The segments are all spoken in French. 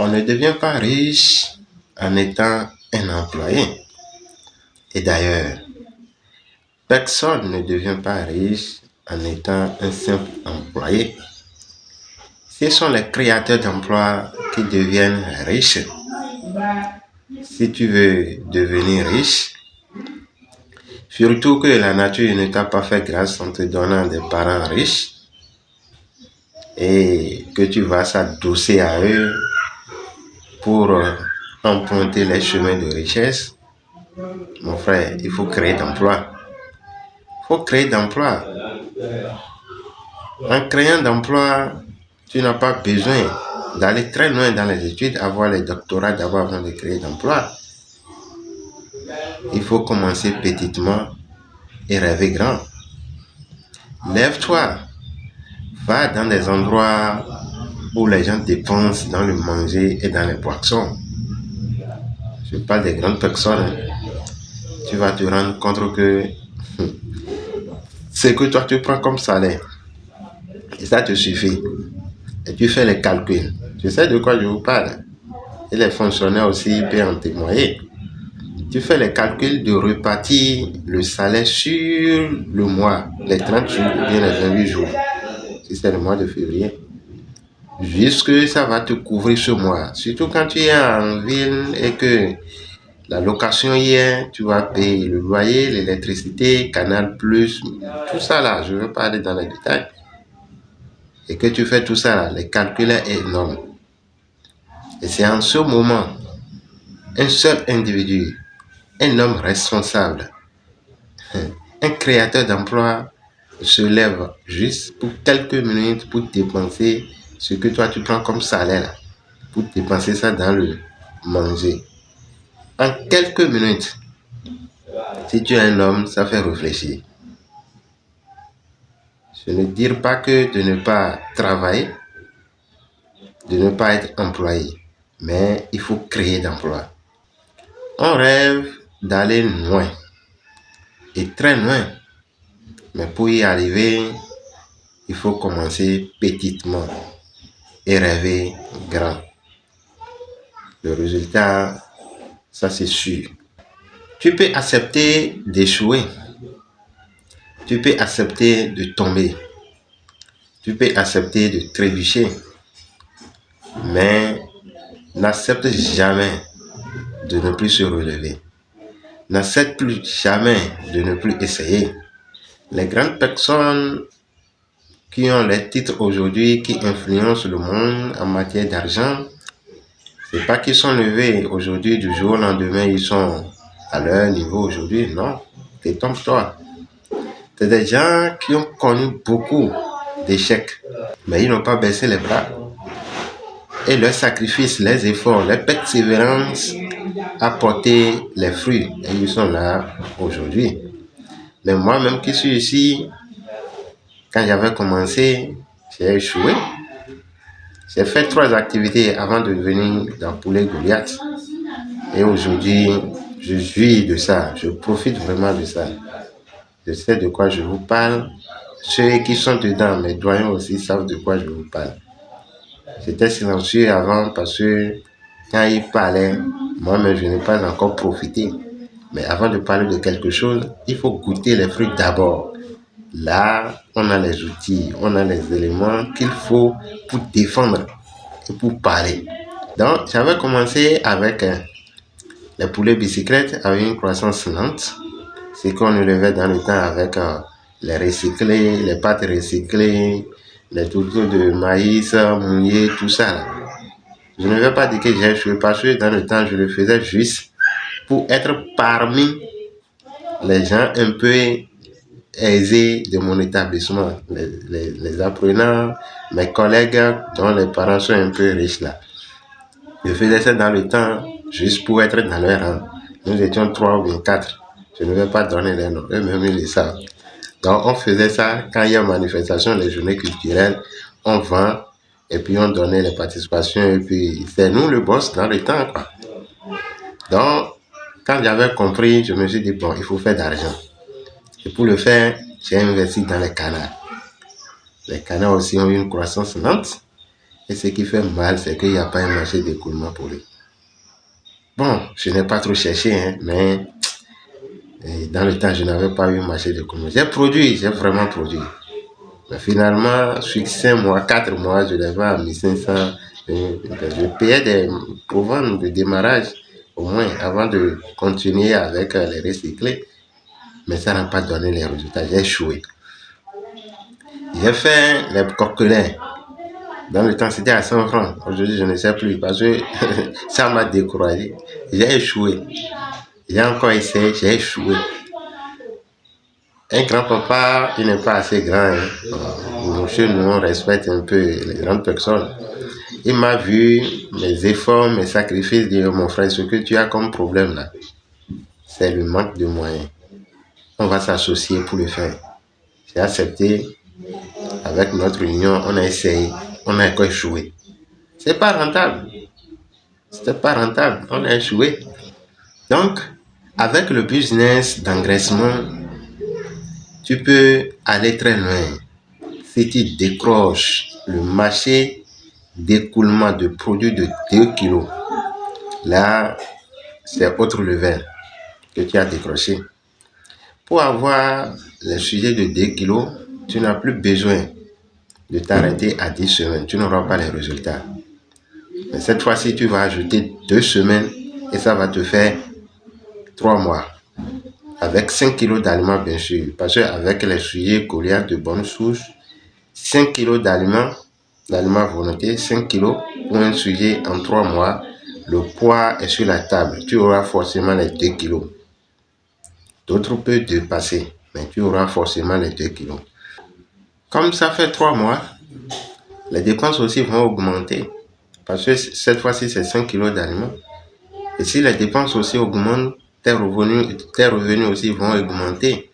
On ne devient pas riche en étant un employé. Et d'ailleurs, personne ne devient pas riche en étant un simple employé. Ce sont les créateurs d'emplois qui deviennent riches. Si tu veux devenir riche, surtout que la nature ne t'a pas fait grâce en te donnant des parents riches et que tu vas s'adosser à eux pour emprunter les chemins de richesse, mon frère, il faut créer d'emplois. Il faut créer d'emplois. En créant d'emplois, tu n'as pas besoin d'aller très loin dans les études, avoir les doctorats d'abord avant de créer d'emplois. Il faut commencer petitement et rêver grand. Lève-toi, va dans des endroits où les gens dépensent dans le manger et dans les boissons. Je parle des grandes personnes. Tu vas te rendre compte que c'est que toi tu prends comme salaire. Et ça te suffit. Et tu fais les calculs. Tu sais de quoi je vous parle. Et les fonctionnaires aussi peuvent en témoigner. Tu fais les calculs de repartir le salaire sur le mois, les 30 jours ou bien les 28 jours. Si c'est le mois de février. Jusque ça va te couvrir ce mois. Surtout quand tu es en ville et que la location y est, tu vas payer le loyer, l'électricité, Canal+, tout ça là, je ne veux pas aller dans les détails. Et que tu fais tout ça là, les calculs est énorme. Et c'est en ce moment, un seul individu, un homme responsable, un créateur d'emploi se lève juste pour quelques minutes pour dépenser ce que toi tu prends comme salaire là, pour dépenser ça dans le manger. En quelques minutes, si tu es un homme, ça fait réfléchir. Je ne dis pas que de ne pas travailler, de ne pas être employé, mais il faut créer d'emplois. On rêve d'aller loin, et très loin, mais pour y arriver, il faut commencer petitement et rêver grand. Le résultat, ça c'est sûr. Tu peux accepter d'échouer. Tu peux accepter de tomber. Tu peux accepter de trébucher. Mais n'accepte jamais de ne plus se relever. N'accepte plus jamais de ne plus essayer. Les grandes personnes qui ont les titres aujourd'hui, qui influencent le monde en matière d'argent, c'est pas qu'ils sont levés aujourd'hui du jour au lendemain, ils sont à leur niveau aujourd'hui, non. Détrompe-toi. C'est des gens qui ont connu beaucoup d'échecs, mais ils n'ont pas baissé les bras. Et leur sacrifice, les efforts, leur persévérance a porté les fruits. Et ils sont là aujourd'hui. Mais moi-même qui suis ici, quand j'avais commencé, j'ai échoué. J'ai fait 3 activités avant de venir dans Poulet Goliath. Et aujourd'hui, je jouis de ça. Je profite vraiment de ça. Je sais de quoi je vous parle. Ceux qui sont dedans, mes doyens aussi, savent de quoi je vous parle. J'étais silencieux avant parce que quand ils parlaient, moi-même, je n'ai pas encore profité. Mais avant de parler de quelque chose, il faut goûter les fruits d'abord. Là, on a les outils, on a les éléments qu'il faut pour défendre et pour parler. Donc, j'avais commencé avec les poulets bicyclettes avec une croissance lente. C'est qu'on élevait dans le temps avec les recyclés, les pâtes recyclées, les tourteaux de maïs mouillés, tout ça. Je ne vais pas dire que j'ai échoué parce que dans le temps, je le faisais juste pour être parmi les gens un peu aisés de mon établissement, les apprenants, mes collègues dont les parents sont un peu riches là. Je faisais ça dans le temps juste pour être dans leur rang. Nous étions 3 ou bien 4. Je ne vais pas donner les noms, eux-mêmes ils le savent. Donc on faisait ça quand il y a une manifestation, les journées culturelles, on vend et puis on donnait les participations et puis c'est nous le boss dans le temps quoi. Donc quand j'avais compris, je me suis dit bon, il faut faire d'argent. Et pour le faire, j'ai investi dans les canards. Les canards aussi ont eu une croissance lente Et ce qui fait mal, c'est qu'il n'y a pas un marché d'écoulement pour lui. Bon, je n'ai pas trop cherché, hein, mais dans le temps, je n'avais pas eu un marché d'écoulement. J'ai vraiment produit. Mais finalement, sur 5 mois, 4 mois, je l'avais à 1500. Je payais pour vendre de démarrage, au moins, avant de continuer avec les recyclés. Mais ça n'a pas donné les résultats. J'ai échoué. J'ai fait les coquelins. Dans le temps, c'était à 100 francs. Aujourd'hui, je ne sais plus parce que ça m'a découragé. J'ai échoué. J'ai encore essayé, j'ai échoué. Un grand-papa, il n'est pas assez grand. Hein. Chez nous, on respecte un peu les grandes personnes. Il m'a vu, mes efforts, mes sacrifices, dire mon frère, ce que tu as comme problème là, c'est le manque de moyens. On va s'associer pour le faire. J'ai accepté. Avec notre union, on a essayé. On a encore échoué. C'est pas rentable. C'était pas rentable. On a échoué. Donc, avec le business d'engraissement, tu peux aller très loin. Si tu décroches le marché d'écoulement de produits de 2 kilos, là, c'est autre level que tu as décroché. Pour avoir le sujet de 2 kilos, tu n'as plus besoin de t'arrêter à 10 semaines. Tu n'auras pas les résultats. Mais cette fois-ci, tu vas ajouter 2 semaines et ça va te faire 3 mois. Avec 5 kilos d'aliments, bien sûr. Parce qu'avec les sujets coliaques de bonne souche, 5 kilos d'aliments volonté, 5 kilos pour un sujet en 3 mois, le poids est sur la table. Tu auras forcément les 2 kilos. D'autres peuvent dépasser, mais tu auras forcément les 2 kilos. Comme ça fait 3 mois, les dépenses aussi vont augmenter. Parce que cette fois-ci, c'est 5 kilos d'aliments. Et si les dépenses aussi augmentent, tes revenus aussi vont augmenter.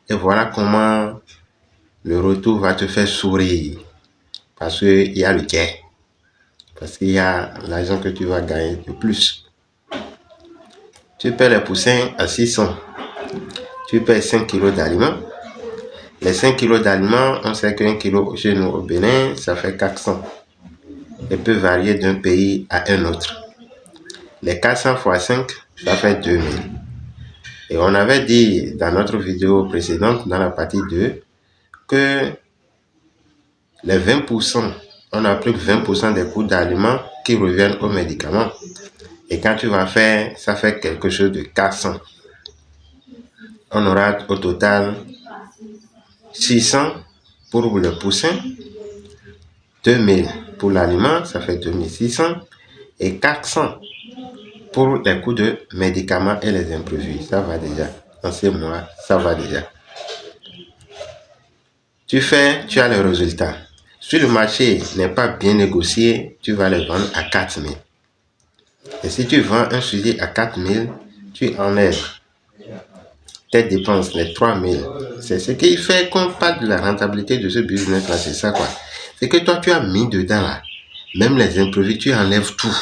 Et voilà comment le retour va te faire sourire. Parce qu'il y a le gain. Parce qu'il y a l'argent que tu vas gagner de plus. Tu paies les poussins à 600. Tu paies 5 kilos d'aliments. Les 5 kilos d'aliments, on sait qu'un kilo chez nous au Bénin, ça fait 400. Et peut varier d'un pays à un autre. Les 400 x 5, ça fait 2000. Et on avait dit dans notre vidéo précédente, dans la partie 2, que les 20%, on a plus que 20% des coûts d'aliments qui reviennent aux médicaments. Et quand tu vas faire, ça fait quelque chose de 400. On aura au total 600 pour le poussin, 2000 pour l'aliment, ça fait 2600, et 400 pour les coûts de médicaments et les imprévus. Ça va déjà. En ces mois, ça va déjà. Tu as le résultat. Si le marché n'est pas bien négocié, tu vas le vendre à 4000. Et si tu vends un sujet à 4000, tu enlèves tes dépenses, les 3000. C'est ce qui fait qu'on parle de la rentabilité de ce business-là. C'est ça, quoi. C'est que toi, tu as mis dedans, là. Même les imprévus, tu enlèves tout.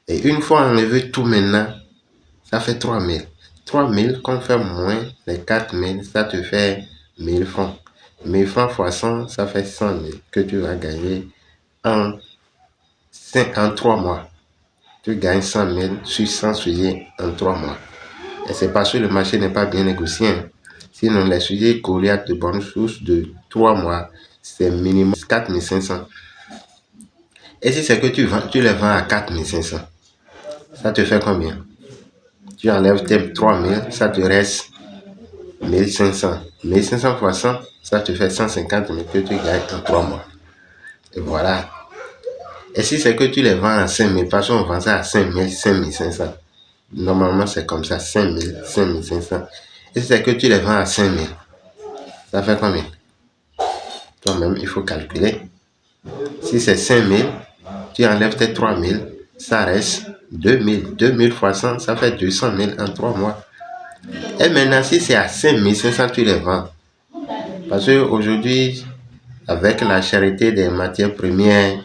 Et une fois enlevé tout maintenant, ça fait 3000. 3000, qu'on fait moins les 4000, ça te fait 1000 francs. 1000 francs x 100, ça fait 100 000 que tu vas gagner en 3 mois. Tu gagnes 100 000 sur 100 sujets en 3 mois. Et c'est parce que le marché n'est pas bien négocié. Sinon, les sujets coliaques de bonne source de 3 mois, c'est minimum 4500. Et si c'est que tu les vends à 4500, ça te fait combien? Tu enlèves tes 3000, ça te reste 1500. 1500 x 100, ça te fait 150 000 que tu gagnes en 3 mois. Et voilà. Et si c'est que tu les vends à 5000, parce qu'on vend ça à 5000, 5500. Normalement, c'est comme ça, 5000, 5500. Et si c'est que tu les vends à 5000, ça fait combien? Toi-même, il faut calculer. Si c'est 5000, tu enlèves tes 3000, ça reste 2000. 2000 x 100, ça fait 200 000 en 3 mois. Et maintenant, si c'est à 5500, tu les vends. Parce qu'aujourd'hui, avec la charité des matières premières,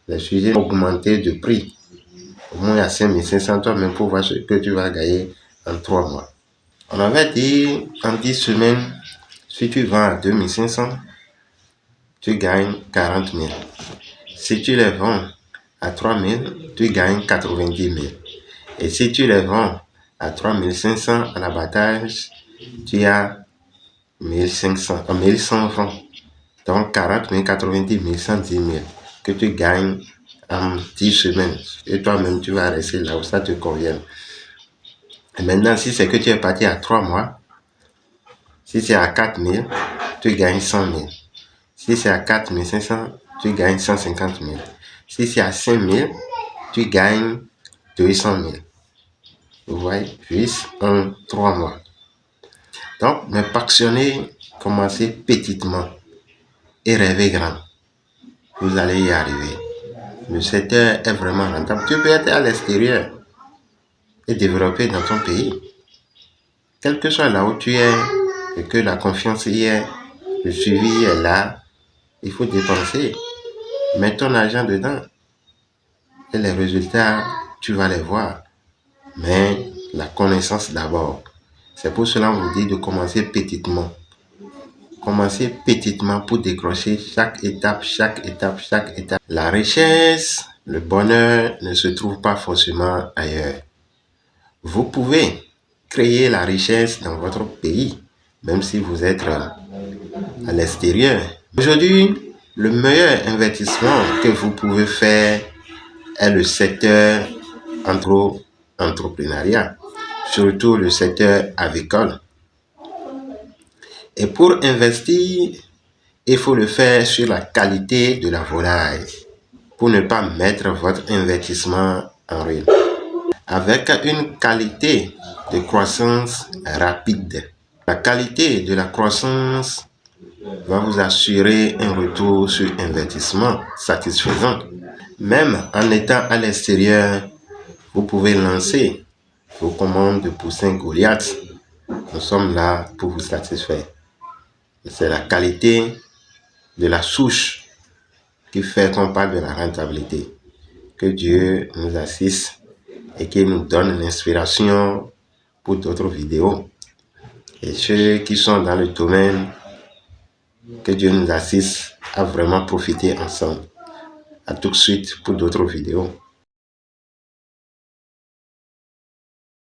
les sujets ont augmenté de prix. Au moins à 5500, toi-même pour voir ce que tu vas gagner en 3 mois. On avait dit en 10 semaines, si tu vends à 2500, tu gagnes 40 000. Si tu les vends à 3 000, tu gagnes 90 000. Et si tu les vends à 3 500 en abattage, tu as 1100 francs. Donc 40 000, 90 000, 110 000 que tu gagnes en 10 semaines. Et toi-même, tu vas rester là où ça te convient. Et maintenant, si c'est que tu es parti à 3 mois, si c'est à 4 000, tu gagnes 100 000. Si c'est à 4 500, tu gagnes 150 000. Si c'est à 5 000, tu gagnes 200 000. Vous voyez, juste en 3 mois. Donc, mais passionner, commencez petitement et rêvez grand. Vous allez y arriver. Le secteur est vraiment rentable. Tu peux être à l'extérieur et développer dans ton pays. Quel que soit là où tu es, et que la confiance y est, le suivi est là, il faut dépenser. Mets ton argent dedans. Et les résultats, tu vas les voir. Mais la connaissance d'abord. C'est pour cela qu'on vous dit de commencer petitement. Commencez petitement pour décrocher chaque étape. La richesse, le bonheur ne se trouve pas forcément ailleurs. Vous pouvez créer la richesse dans votre pays, même si vous êtes à l'extérieur. Aujourd'hui, le meilleur investissement que vous pouvez faire est le secteur entrepreneuriat, surtout le secteur avicole. Et pour investir, il faut le faire sur la qualité de la volaille pour ne pas mettre votre investissement en ruine. Avec une qualité de croissance rapide. La qualité de la croissance va vous assurer un retour sur investissement satisfaisant. Même en étant à l'extérieur, vous pouvez lancer vos commandes de poussins Goliath. Nous sommes là pour vous satisfaire. C'est la qualité de la souche qui fait qu'on parle de la rentabilité. Que Dieu nous assiste et qu'il nous donne l'inspiration pour d'autres vidéos. Et ceux qui sont dans le domaine, que Dieu nous assiste à vraiment profiter ensemble. À tout de suite pour d'autres vidéos.